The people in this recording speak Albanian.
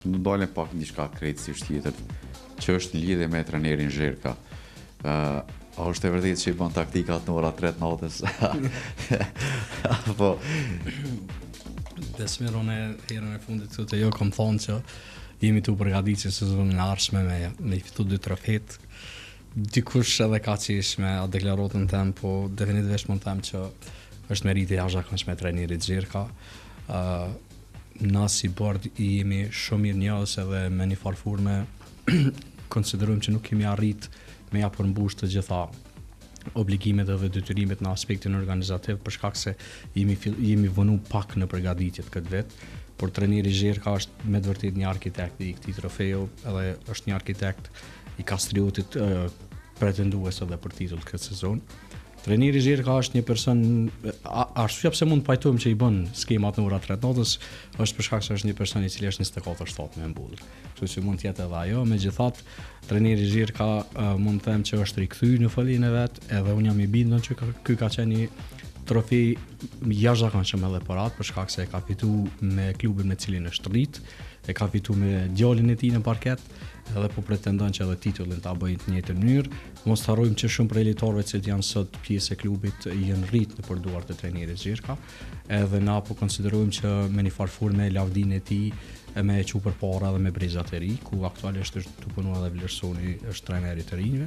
Më dalën pak diçka krejtësisht tjetër, që është lidhje me trajnerin Zherka. A është e vërtetë që i bën taktikat në ora 3 natës? Apo Besmir, unë herën e fundit këtu te jo kam thonë që jemi tu përgatitur sezonin e ardhshme me i fitu 2 trofet. Dikush edhe ka qish me a deklarotën tem, po definitivisht mund them që është meriti i jashtëzakonshëm e trajnerit Zherka. Na si bord i jemi shumë mirë njohës edhe me një farë forme konsiderojmë që nuk kemi arrit me ja përmbush të gjitha obligimet edhe detyrimet në aspektin organizativ për shkak se jemi vënu pak në përgatitjet këtë vit, por trajneri Zherka është me të vërtetë një arkitekt i këtij trofeu, edhe është një arkitekt i Kastriotit pretendues edhe për titull këtë sezon. Trajneri Zherka është një person, arsyeja pse mund të pajtojmë që i bën skemat në ora 3 natës, është për shkak se është një person i cili është 24/7 me mbullur. Kështu që mund të jetë edhe ajo, megjithatë trajneri Zherka mund të them që është rikthyer në foljen e vet, edhe unë jam i bindur që ky ka qenë një trofi jashtëzakonshëm edhe për atë, për shkak se e ka fituar me klubin me cilin është rrit, e ka fituar me djalin e tij në parket, edhe po pretendon që edhe titullin ta bëjë në njëjtën mënyrë. Mos harrojmë që shumë prej lojtarëve që janë sot pjesë e klubit janë rrit në përduar të trajnerit Zherka, edhe na po konsiderojmë që me një farë forme lavdinë e tij me e çu përpara edhe me brezat e ri, ku aktualisht është tu punuar edhe Vlerësoni, është trajneri i të rinjve.